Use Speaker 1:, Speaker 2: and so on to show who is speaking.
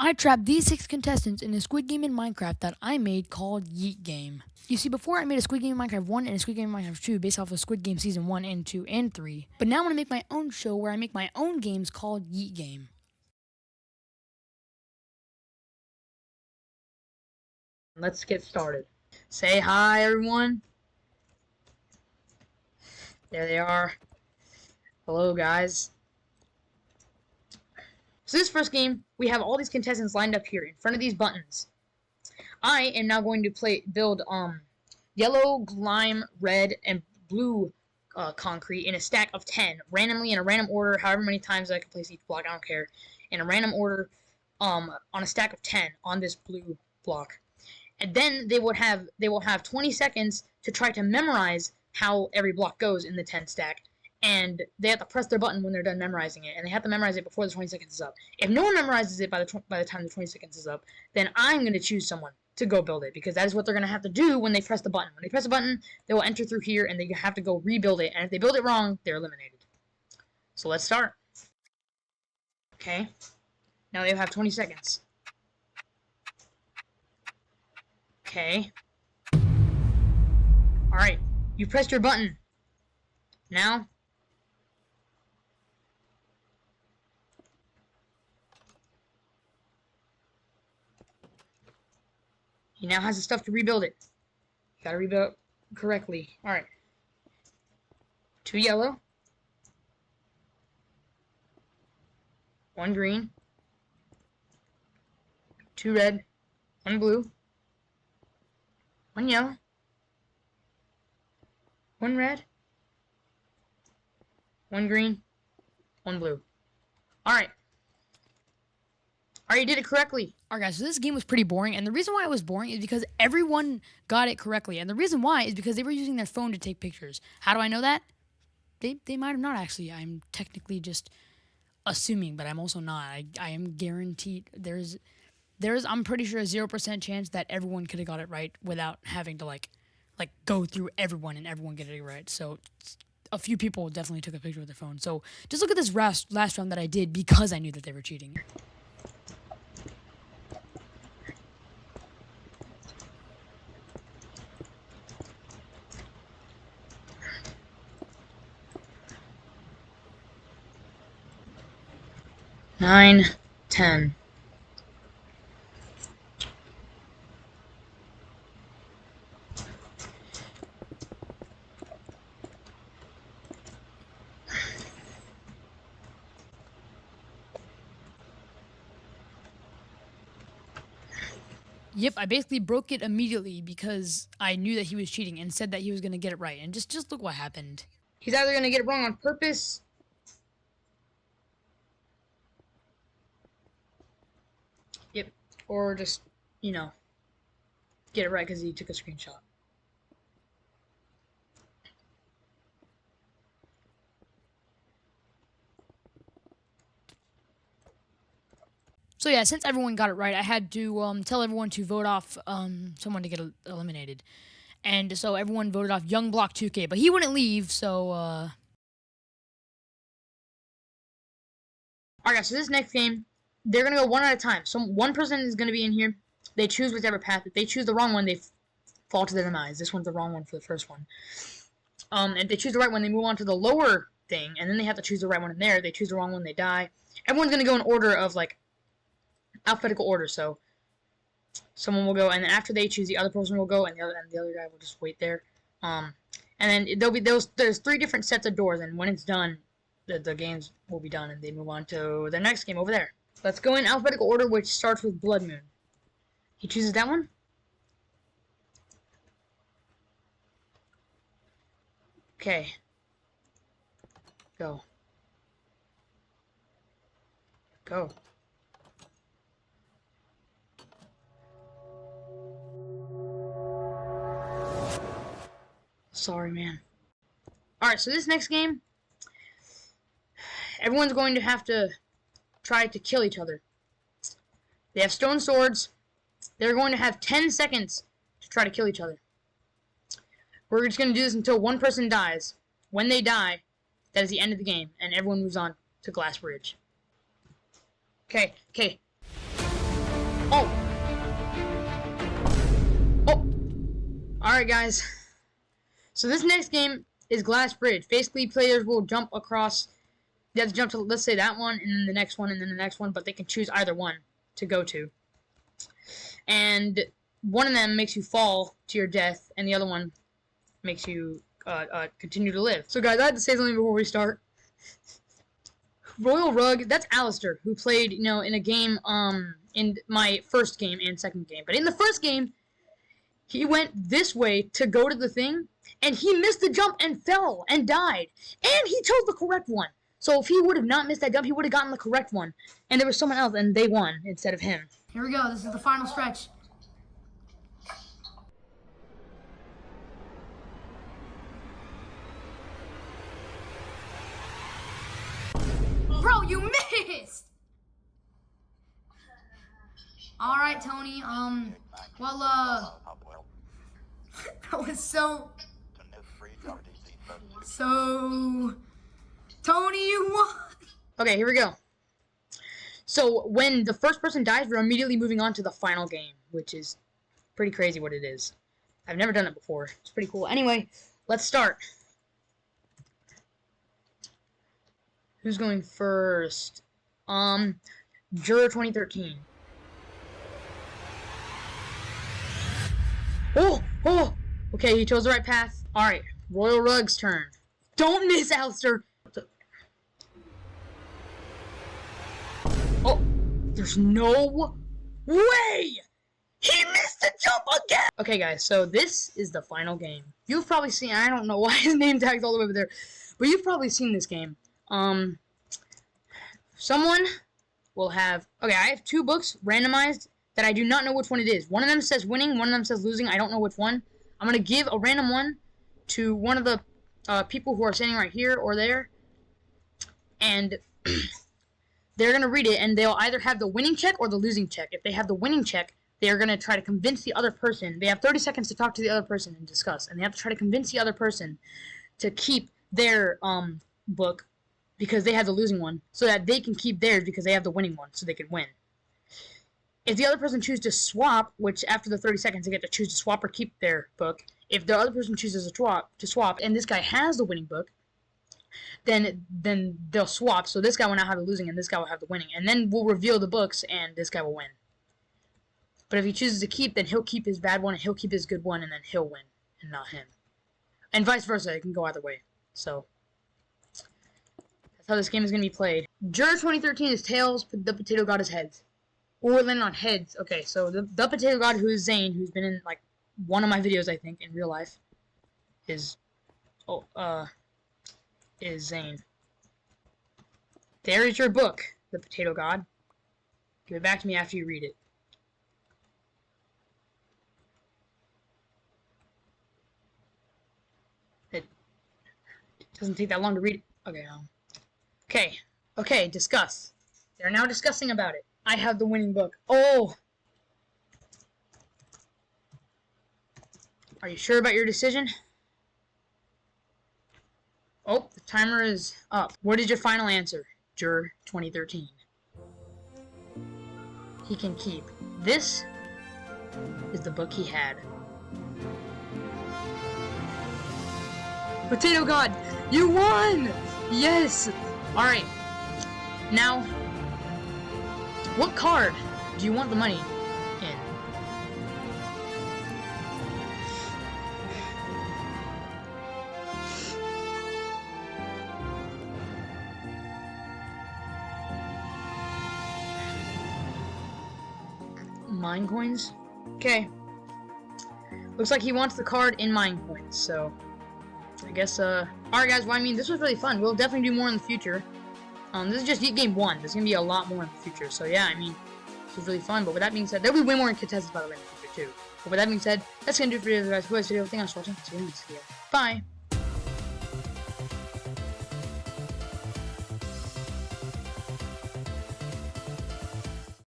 Speaker 1: I trapped these 6 contestants in a Squid Game in Minecraft that I made called Yeet Game. You see, before I made a Squid Game in Minecraft 1 and a Squid Game in Minecraft 2 based off of Squid Game Season 1 and 2 and 3. But now I want to make my own show where I make my own games called Yeet Game.
Speaker 2: Let's get started. Say hi, everyone. There they are. Hello, guys. So this first game, we have all these contestants lined up here in front of these buttons. I am now going to build yellow, lime, red, and blue concrete in a stack of 10, randomly in a random order, however many times I can place each block, I don't care, in a random order, on a stack of 10 on this blue block. And then they will have 20 seconds to try to memorize how every block goes in the 10 stack. And they have to press their button when they're done memorizing it, and they have to memorize it before the 20 seconds is up. If no one memorizes it by the time the 20 seconds is up, then I'm going to choose someone to go build it, because that is what they're going to have to do when they press the button. When they press the button, they will enter through here, and they have to go rebuild it, and if they build it wrong, they're eliminated. So let's start. Okay. Now they have 20 seconds. Okay. Alright. You pressed your button. Now, he now has the stuff to rebuild it. You gotta rebuild it correctly. Alright. 2 yellow. 1 green. 2 red. 1 blue. 1 yellow. 1 red. 1 green. 1 blue. Alright. Alright, you did it correctly.
Speaker 1: Alright guys, so this game was pretty boring, and the reason why it was boring is because everyone got it correctly. And the reason why is because they were using their phone to take pictures. How do I know that? They might have not actually. I'm technically just assuming, but I'm also not. I am guaranteed there's I'm pretty sure a 0% chance that everyone could have got it right without having to like go through everyone and everyone get it right. So a few people definitely took a picture with their phone. So just look at this last round that I did because I knew that they were cheating.
Speaker 2: Nine, 10.
Speaker 1: Yep, I basically broke it immediately because I knew that he was cheating and said that he was going to get it right. And just look what happened.
Speaker 2: He's either going to get it wrong on purpose. Yep. Or just, you know, get it right because he took a screenshot.
Speaker 1: So yeah, since everyone got it right, I had to tell everyone to vote off someone to get eliminated. And so everyone voted off Young Block 2K, but he wouldn't leave, so
Speaker 2: Alright, so this next game, they're going to go one at a time. So one person is going to be in here. They choose whichever path. If they choose the wrong one, they fall to their demise. This one's the wrong one for the first one. If they choose the right one, they move on to the lower thing, and then they have to choose the right one in there. They choose the wrong one, they die. Everyone's going to go in order of, like, alphabetical order, so someone will go, and then after they choose, the other person will go, and the other guy will just wait there. And then there's 3 different sets of doors, and when it's done, the games will be done, and they move on to the next game over there. Let's go in alphabetical order, which starts with Blood Moon. He chooses that one. Okay. Go. Go. Sorry, man. Alright, so this next game, everyone's going to have to try to kill each other. They have stone swords. They're going to have 10 seconds to try to kill each other. We're just going to do this until one person dies. When they die, that is the end of the game, and everyone moves on to Glass Bridge. Okay. Oh! Oh! Alright, guys. So this next game is Glass Bridge. Basically, players will jump across. They have to jump to, let's say, that one, and then the next one, and then the next one, but they can choose either one to go to. And one of them makes you fall to your death, and the other one makes you continue to live. So, guys, I have to say something before we start. Royal Rug, that's Alistair, who played, in a game, in my first game and second game. But in the first game, he went this way to go to the thing, and he missed the jump and fell and died. And he chose the correct one. So if he would have not missed that jump, he would have gotten the correct one. And there was someone else, and they won instead of him.
Speaker 1: Here we go. This is the final stretch. Bro, you missed! Alright, Tony, that was so... Tony, you won!
Speaker 2: Okay, here we go. So, when the first person dies, we're immediately moving on to the final game, which is pretty crazy what it is. I've never done it before. It's pretty cool. Anyway, let's start. Who's going first? Juror 2013. Oh! Okay, he chose the right path. Alright, Royal Rug's turn. Don't miss, Alistair! Oh, there's no way! He missed the jump again! Okay, guys, so this is the final game. You've probably seen, I don't know why his name tag's all the way over there, but you've probably seen this game. Someone will have, okay, I have 2 books randomized that I do not know which one it is. One of them says winning, one of them says losing. I don't know which one. I'm going to give a random one to one of the people who are standing right here or there, and they're going to read it, and they'll either have the winning check or the losing check. If they have the winning check, they're going to try to convince the other person. They have 30 seconds to talk to the other person and discuss, and they have to try to convince the other person to keep their book because they have the losing one, so that they can keep theirs because they have the winning one, so they can win. If the other person chooses to swap, which after the 30 seconds they get to choose to swap or keep their book, if the other person chooses to swap, and this guy has the winning book, then they'll swap, so this guy will now have the losing and this guy will have the winning, and then we'll reveal the books and this guy will win. But if he chooses to keep, then he'll keep his bad one and he'll keep his good one, and then he'll win and not him. And vice versa, it can go either way. So that's how this game is going to be played. Juror 2013 is tails, the potato god is heads. Or we're landing on heads. Okay, so the potato god, who is Zane, who's been in like one of my videos, I think, in real life, is Zane. There is your book, the potato god. Give it back to me after you read it. It doesn't take that long to read it. Okay, okay, discuss. They're now discussing about it. I have the winning book. Oh! Are you sure about your decision? Oh, the timer is up. What is your final answer, Juror 2013? He can keep. This is the book he had. Potato God, you won! Yes! Alright. Now, what card do you want the money in? Mine coins? Okay. Looks like he wants the card in mine coins, so I guess, alright guys, well, I mean, this was really fun. We'll definitely do more in the future. This is just game 1. There's gonna be a lot more in the future, so yeah, I mean, this was really fun. But with that being said, there'll be way more in contestants, by the way, in the future, too. But with that being said, that's gonna do it for you guys. Who has video? Thanks for watching. See you in the next video. Bye!